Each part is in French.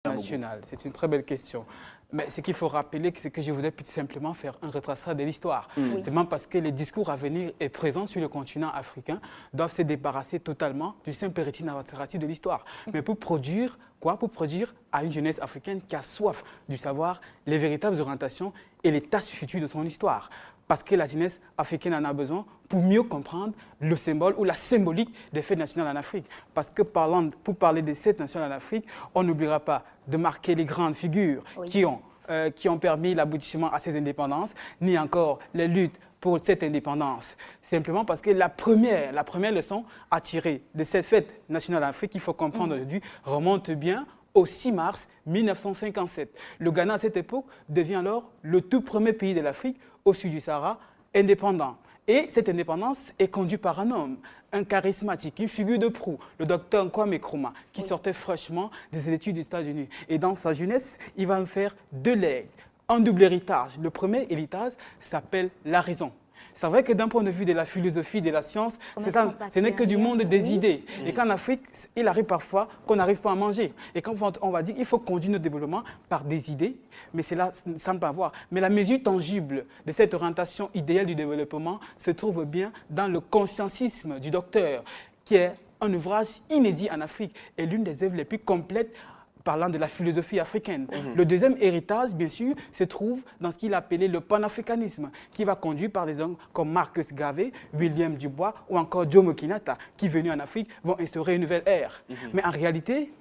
nationale, c'est une très belle question. Mais ce qu'il faut rappeler, c'est que je voudrais plus simplement faire un retraçage de l'histoire. C'est vraiment parce que les discours à venir et présents sur le continent africain doivent se débarrasser totalement du simple récit narratif de l'histoire. Mais pour produire quoi? Pour produire à une jeunesse africaine qui a soif du savoir, les véritables orientations et les tâches futures de son histoire. Parce que la jeunesse africaine en a besoin pour mieux comprendre le symbole ou la symbolique des fêtes nationales en Afrique. Parce que pour parler des fêtes nationales en Afrique, on n'oubliera pas de marquer les grandes figures qui ont permis l'aboutissement à ces indépendances, ni encore les luttes pour cette indépendance. Simplement parce que la première leçon à tirer de cette fête nationale en Afrique, il faut comprendre aujourd'hui, remonte bien au 6 mars 1957. Le Ghana, à cette époque, devient alors le tout premier pays de l'Afrique, au sud du Sahara, indépendant. Et cette indépendance est conduite par un homme, un charismatique, une figure de proue, le docteur Kwame Nkrumah, qui sortait fraîchement des études des États-Unis. Et dans sa jeunesse, il va me faire 2 legs, un double héritage. Le premier héritage s'appelle la raison. C'est vrai que d'un point de vue de la philosophie, de la science, ce n'est que du monde des idées. Et qu'en Afrique, il arrive parfois qu'on n'arrive pas à manger. Et quand on va dire qu'il faut conduire notre développement par des idées, mais cela ne semble pas avoir. Mais la mesure tangible de cette orientation idéale du développement se trouve bien dans le conscientisme du docteur, qui est un ouvrage inédit en Afrique et l'une des œuvres les plus complètes parlant de la philosophie africaine. Le deuxième héritage, bien sûr, se trouve dans ce qu'il appelait le panafricanisme, qui va conduire par des hommes comme Marcus Garvey, William Dubois ou encore Jomo Kenyatta, qui, venus en Afrique, vont instaurer une nouvelle ère. Mais en réalité,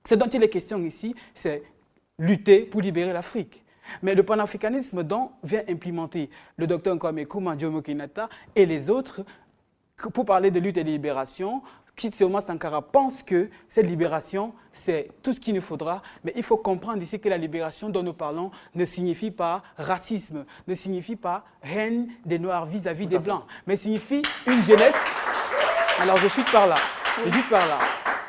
ce dont il est question ici, c'est lutter pour libérer l'Afrique. Mais le panafricanisme dont vient implémenter le docteur Kwame Nkrumah, Jomo Kenyatta et les autres, pour parler de lutte et de libération, Thomas Sankara pense que cette libération, c'est tout ce qu'il nous faudra, mais il faut comprendre ici que la libération dont nous parlons ne signifie pas racisme, ne signifie pas haine des Noirs vis-à-vis des Blancs, mais signifie une jeunesse. Alors je suis par là,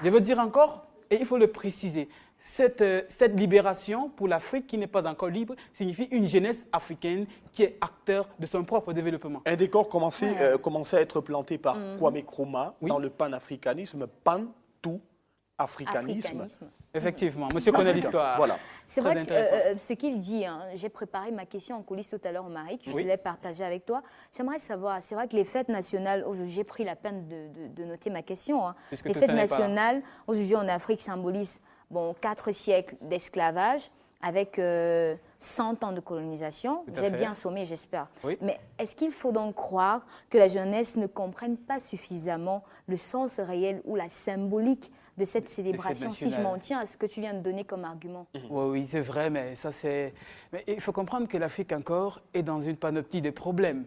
je veux dire encore, et il faut le préciser, cette libération pour l'Afrique qui n'est pas encore libre signifie une jeunesse africaine qui est acteur de son propre développement. Un décor commençait à être planté par Kwame Nkrumah dans le panafricanisme, pan-tout-africanisme. Effectivement, monsieur connaît l'histoire. Voilà. C'est vrai que ce qu'il dit, j'ai préparé ma question en coulisses tout à l'heure, Marik, je l'ai partagée avec toi. J'aimerais savoir, c'est vrai que les fêtes nationales, aujourd'hui j'ai pris la peine de noter ma question, les fêtes nationales, aujourd'hui en Afrique symbolisent 4 siècles d'esclavage avec 100 ans de colonisation. J'ai bien sommé, j'espère. Mais est-ce qu'il faut donc croire que la jeunesse ne comprenne pas suffisamment le sens réel ou la symbolique de cette célébration, si je m'en tiens à ce que tu viens de donner comme argument? Oui, c'est vrai, mais ça c'est... Mais il faut comprendre que l'Afrique encore est dans une panoplie de problèmes.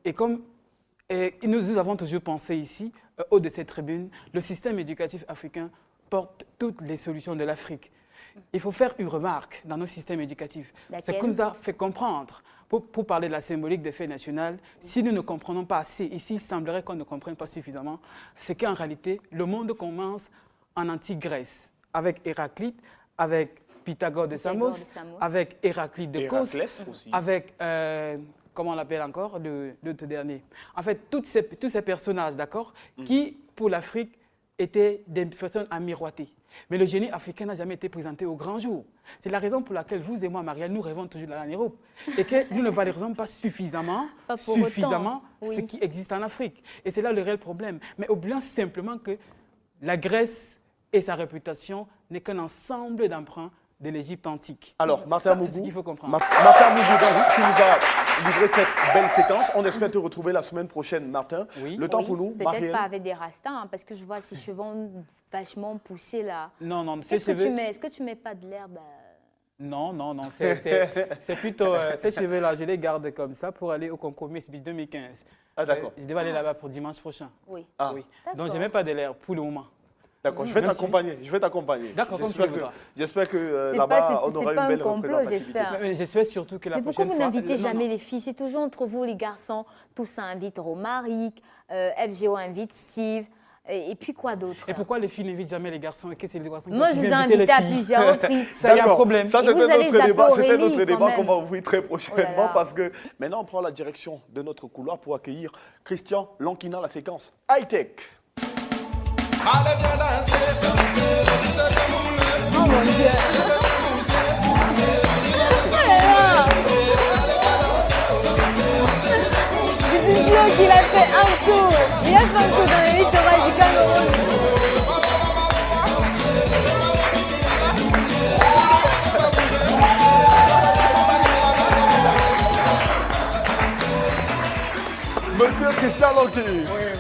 Et comme nous avons toujours pensé ici, au haut de cette tribune, le système éducatif africain porte toutes les solutions de l'Afrique. Il faut faire une remarque dans nos systèmes éducatifs. Ce qu'on nous a fait comprendre, pour parler de la symbolique des fêtes nationales, si nous ne comprenons pas assez, ici il semblerait qu'on ne comprenne pas suffisamment, c'est qu'en réalité, le monde commence en Antique-Grèce, avec Héraclite, avec Pythagore de Samos, avec Héraclite de Kos, avec, comment on l'appelle encore, l'autre dernier. En fait, tous ces personnages, d'accord, qui, pour l'Afrique, étaient des personnes à miroiter. Mais le génie africain n'a jamais été présenté au grand jour. C'est la raison pour laquelle vous et moi, Marielle, nous rêvons toujours d'aller en Europe. Et que nous ne valorisons pas suffisamment ce qui existe en Afrique. Et c'est là le réel problème. Mais oublions simplement que la Grèce et sa réputation n'est qu'un ensemble d'emprunts de l'Égypte antique. Alors, Martin Mougou, qu'il faut comprendre. Martin Mougou, tu nous as livré cette belle séquence. On espère te retrouver la semaine prochaine, Martin. Le temps pour nous, Peut-être pas avec des rastas, parce que je vois ces cheveux vachement poussés là. Non. Est-ce que tu mets pas de l'herbe? Non. C'est plutôt ces cheveux-là, je les garde comme ça pour aller au concours Miss 2015. Ah, d'accord. Je devais aller là-bas pour dimanche prochain. Oui. Donc, je ne mets pas de l'herbe pour le moment. D'accord, je vais t'accompagner. D'accord, j'espère que là-bas, on aura une belle représentativité. J'espère surtout que la prochaine fois... Mais pourquoi vous n'invitez jamais les filles? C'est toujours entre vous, les garçons. Tous invitent Romaric, FGO invite Steve, et puis quoi d'autre? Et pourquoi les filles n'invitent jamais les garçons? Et que c'est les garçons Moi, je vous ai invité à plusieurs reprises. Ça, il y a un problème. Ça, c'était notre débat qu'on va ouvrir très prochainement, parce que maintenant, on prend la direction de notre couloir pour accueillir Christian Lankina, la séquence high-tech. Allez, viens danser, danser, Oh mon Dieu. Oh là là. C'est qu'il a fait un tour. Il a fait un tour dans le littoral du Cameroun. Monsieur Christian Lonki. Oui.